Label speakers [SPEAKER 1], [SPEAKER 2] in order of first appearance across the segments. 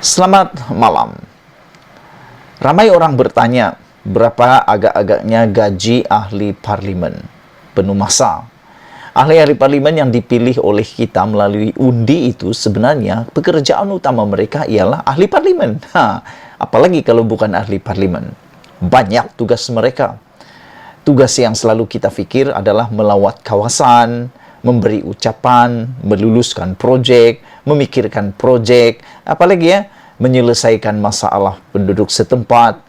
[SPEAKER 1] Selamat malam. Ramai orang bertanya, berapa agak-agaknya gaji ahli parlimen penuh masa? Ahli-ahli parlimen yang dipilih oleh kita melalui undi itu sebenarnya pekerjaan utama mereka ialah ahli parlimen. Apalagi kalau bukan ahli parlimen. Banyak tugas mereka. Tugas yang selalu kita fikir adalah melawat kawasan, memberi ucapan, meluluskan projek, memikirkan projek, apalagi ya, menyelesaikan masalah penduduk setempat.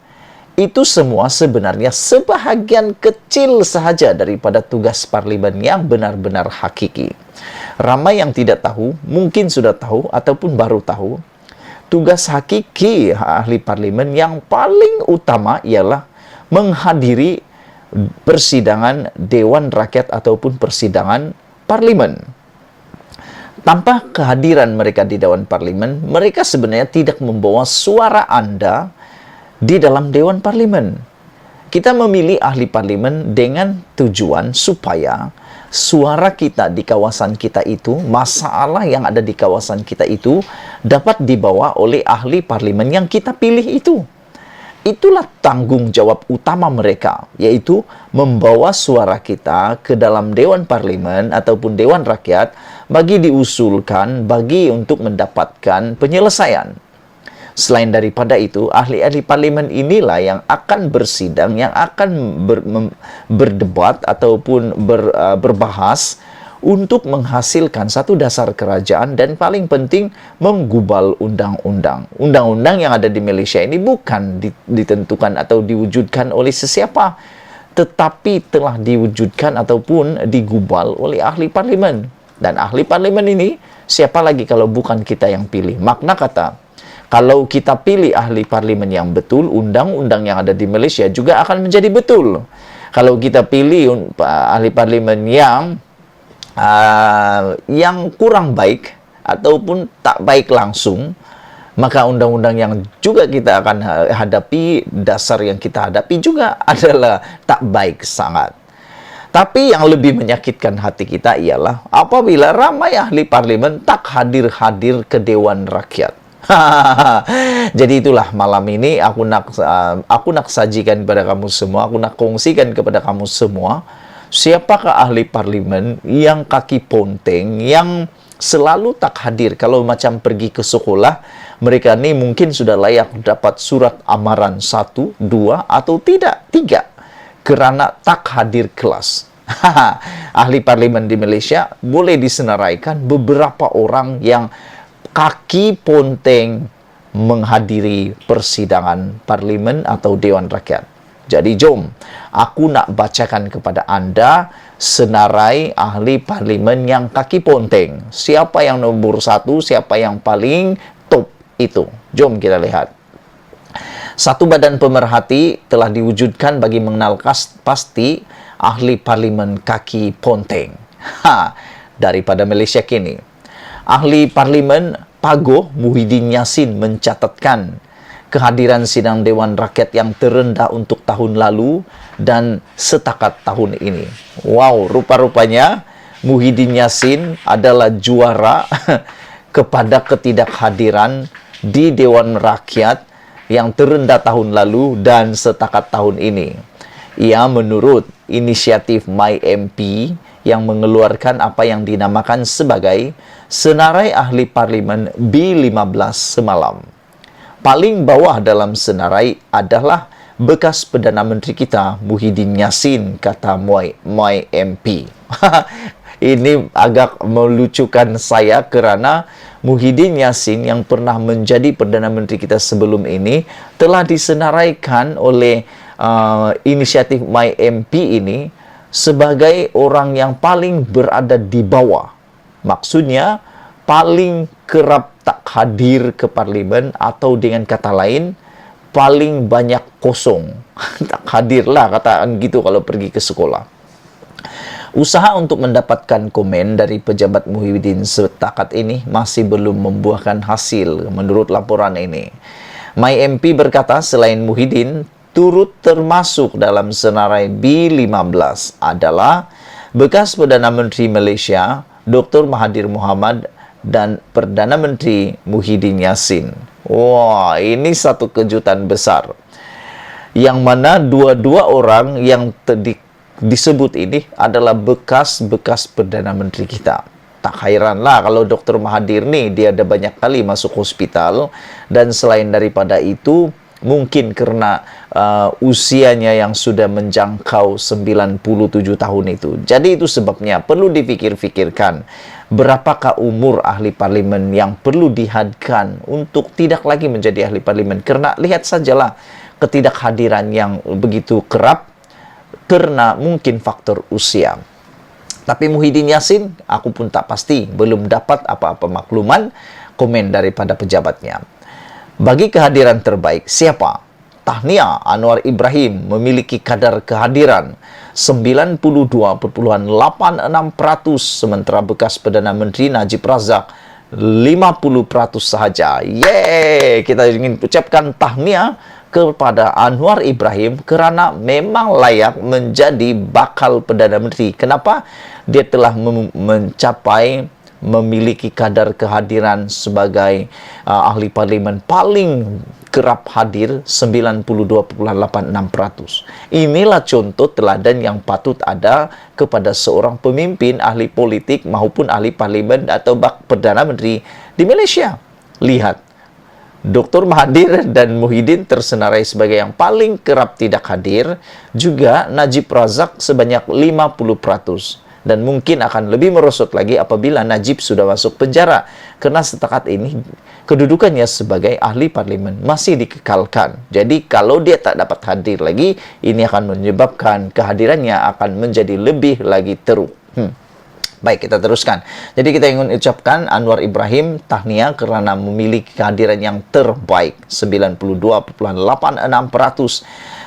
[SPEAKER 1] Itu semua sebenarnya sebahagian kecil sahaja daripada tugas parlimen yang benar-benar hakiki. Ramai yang tidak tahu, mungkin sudah tahu ataupun baru tahu, tugas hakiki ahli parlimen yang paling utama ialah menghadiri persidangan Dewan Rakyat ataupun persidangan parlimen. Tanpa kehadiran mereka di Dewan Parlimen, mereka sebenarnya tidak membawa suara Anda di dalam Dewan Parlimen. Kita memilih ahli parlimen dengan tujuan supaya suara kita di kawasan kita itu, masalah yang ada di kawasan kita itu, dapat dibawa oleh ahli parlimen yang kita pilih itu. Itulah tanggung jawab utama mereka, yaitu membawa suara kita ke dalam Dewan Parlimen ataupun Dewan Rakyat bagi diusulkan, bagi untuk mendapatkan penyelesaian. Selain daripada itu, ahli-ahli parlimen inilah yang akan bersidang, yang akan berdebat ataupun berbahas untuk menghasilkan satu dasar kerajaan dan paling penting menggubal undang-undang. Undang-undang yang ada di Malaysia ini bukan ditentukan atau diwujudkan oleh sesiapa, tetapi telah diwujudkan ataupun digubal oleh ahli parlimen. Dan ahli parlimen ini siapa lagi kalau bukan kita yang pilih? Makna kata, kalau kita pilih ahli parlimen yang betul, undang-undang yang ada di Malaysia juga akan menjadi betul. Kalau kita pilih ahli parlimen yang kurang baik ataupun tak baik langsung, maka undang-undang yang juga kita akan hadapi, dasar yang kita hadapi juga adalah tak baik sangat. Tapi yang lebih menyakitkan hati kita ialah apabila ramai ahli parlimen tak hadir-hadir ke Dewan Rakyat. Jadi itulah malam ini aku nak sajikan kepada kamu semua, aku nak kongsikan kepada kamu semua, siapakah ahli parlimen yang kaki ponteng, yang selalu tak hadir. Kalau macam pergi ke sekolah, mereka ni mungkin sudah layak dapat surat amaran 1, 2, atau tidak 3 kerana tak hadir kelas. Ahli parlimen di Malaysia boleh disenaraikan beberapa orang yang kaki ponteng menghadiri persidangan parlimen atau Dewan Rakyat. Jadi jom, aku nak bacakan kepada anda senarai ahli parlimen yang kaki ponteng. Siapa yang nombor 1, siapa yang paling top itu. Jom kita lihat. Satu badan pemerhati telah diwujudkan bagi mengenal pasti ahli parlimen kaki ponteng. Daripada Malaysia kini. Ahli parlimen Pagoh Muhyiddin Yassin mencatatkan kehadiran sidang Dewan Rakyat yang terendah untuk tahun lalu dan setakat tahun ini. Wow, rupa-rupanya Muhyiddin Yassin adalah juara kepada ketidakhadiran di Dewan Rakyat yang terendah tahun lalu dan setakat tahun ini. Ia menurut inisiatif MyMP yang mengeluarkan apa yang dinamakan sebagai senarai ahli parlimen B15 semalam. Paling bawah dalam senarai adalah bekas Perdana Menteri kita Muhyiddin Yassin, kata MyMP. Ini agak melucukan saya kerana Muhyiddin Yassin yang pernah menjadi Perdana Menteri kita sebelum ini telah disenaraikan oleh inisiatif MyMP ini sebagai orang yang paling berada di bawah. Maksudnya paling kerap tak hadir ke parlimen, atau dengan kata lain paling banyak kosong. Tak hadirlah, kataan gitu kalau pergi ke sekolah. Usaha untuk mendapatkan komen dari pejabat Muhyiddin setakat ini masih belum membuahkan hasil menurut laporan ini. MyMP berkata selain Muhyiddin, turut termasuk dalam senarai B15 adalah bekas Perdana Menteri Malaysia Dr. Mahathir Mohamad dan Perdana Menteri Muhyiddin Yassin. Wah, ini satu kejutan besar. Yang mana dua-dua orang yang disebut ini adalah bekas-bekas Perdana Menteri kita. Tak heranlah kalau Dr. Mahathir nih, dia ada banyak kali masuk hospital. Dan selain daripada itu, mungkin karena usianya yang sudah menjangkau 97 tahun itu. Jadi itu sebabnya perlu dipikir-pikirkan. Berapakah umur ahli parlimen yang perlu dihadkan untuk tidak lagi menjadi ahli parlimen? Karena lihat sajalah ketidakhadiran yang begitu kerap karena mungkin faktor usia. Tapi Muhyiddin Yassin, aku pun tak pasti, belum dapat apa-apa makluman komen daripada pejabatnya. Bagi kehadiran terbaik, siapa? Tahniah, Anwar Ibrahim memiliki kadar kehadiran 92,86%, sementara bekas Perdana Menteri Najib Razak 50% sahaja. Yeay! Kita ingin ucapkan tahniah kepada Anwar Ibrahim kerana memang layak menjadi bakal Perdana Menteri. Kenapa? Dia telah mencapai memiliki kadar kehadiran sebagai ahli parlimen paling kerap hadir 92,86%. Inilah contoh teladan yang patut ada kepada seorang pemimpin, ahli politik maupun ahli parlimen atau Perdana Menteri di Malaysia. Lihat, Dr. Mahathir dan Muhyiddin tersenarai sebagai yang paling kerap tidak hadir, juga Najib Razak sebanyak 50%. Dan mungkin akan lebih merosot lagi apabila Najib sudah masuk penjara. Karena setakat ini kedudukannya sebagai ahli parlimen masih dikekalkan. Jadi kalau dia tak dapat hadir lagi, ini akan menyebabkan kehadirannya akan menjadi lebih lagi teruk. Baik, kita teruskan. Jadi kita ingin ucapkan Anwar Ibrahim tahniah kerana memiliki kehadiran yang terbaik 92,86%.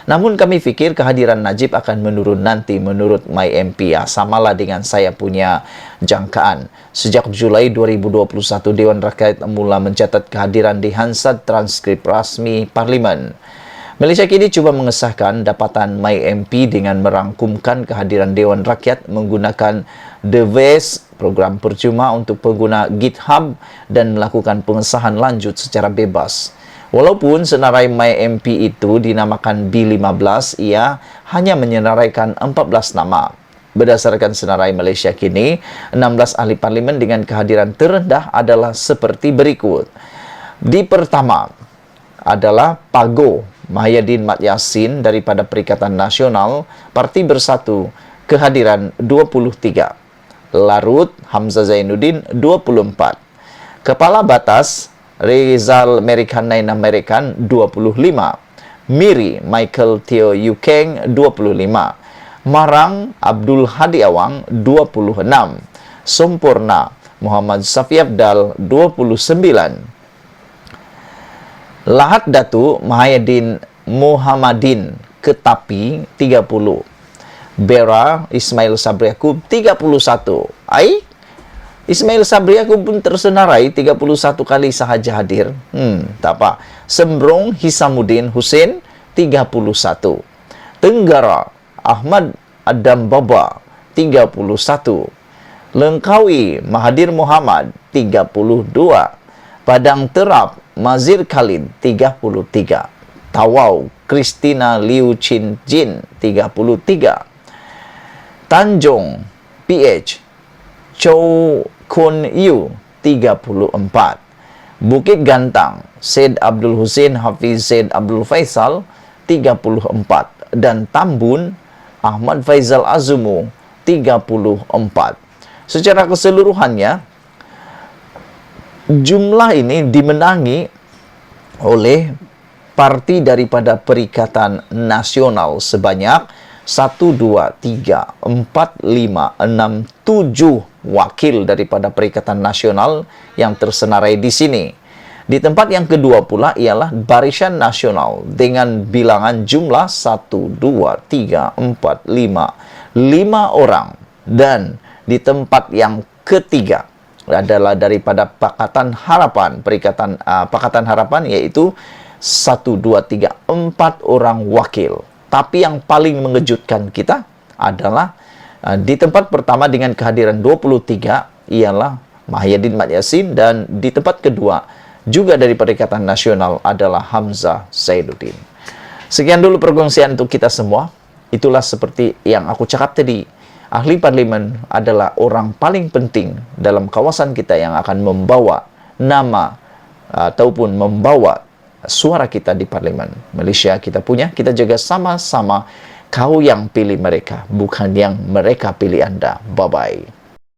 [SPEAKER 1] Namun kami fikir kehadiran Najib akan menurun nanti menurut MyMP. Ya, samalah dengan saya punya jangkaan. Sejak Julai 2021, Dewan Rakyat mula mencatat kehadiran di Hansard transkrip rasmi Parlimen. Malaysia kini cuba mengesahkan dapatan MyMP dengan merangkumkan kehadiran Dewan Rakyat menggunakan device program percuma untuk pengguna GitHub dan melakukan pengesahan lanjut secara bebas. Walaupun senarai MyMP itu dinamakan B15, ia hanya menyenaraikan 14 nama. Berdasarkan senarai Malaysia kini, 16 ahli parlimen dengan kehadiran terendah adalah seperti berikut. Di pertama adalah Pago Mahyadin Mat Yassin daripada Perikatan Nasional Parti Bersatu, kehadiran 23. Larut Hamzah Zainuddin 24. Kepala Batas Rizal American Nain American 25. Miri Michael Teo Yukeng 25. Marang Abdul Hadi Awang 26. Sempurna Muhammad Safi Abdal 29. Lahat Datu Mahyadin Muhammadin Ketapi 30. Bera Ismail Sabri Yaakob 31. Ismail Sabri Yaakob pun tersenarai 31 kali sahaja hadir. Tak apa. Sembrong Hisamuddin Hussein 31. Tenggara Ahmad Adam Baba 31. Lengkawi Mahathir Mohamad 32. Padang Terap Mazir Khalid 33. Tawau Christina Liu Chin Jin 33. Tanjung PH Chow Kun Yu 34. Bukit Gantang Syed Abdul Hussein Hafiz Syed Abdul Faisal 34. Dan Tambun Ahmad Faizal Azumu 34. Secara keseluruhannya, jumlah ini dimenangi oleh parti daripada Perikatan Nasional sebanyak 1, 2, 3, 4, 5, 6, 7 wakil daripada Perikatan Nasional yang tersenarai di sini. Di tempat yang kedua pula ialah Barisan Nasional dengan bilangan jumlah 1, 2, 3, 4, 5 orang. Dan di tempat yang ketiga adalah daripada Pakatan Harapan, Pakatan Harapan, iaitu 1, 2, 3, 4 orang wakil. Tapi yang paling mengejutkan kita adalah di tempat pertama dengan kehadiran 23 ialah Mahyadin Mat Yassin, dan di tempat kedua juga dari Perikatan Nasional adalah Hamzah Zainuddin. Sekian dulu perkongsian untuk kita semua. Itulah seperti yang aku cakap tadi. Ahli parlimen adalah orang paling penting dalam kawasan kita yang akan membawa nama ataupun membawa suara kita di parlimen. Malaysia kita punya, kita jaga sama-sama. Kau yang pilih mereka, bukan yang mereka pilih Anda. Bye-bye.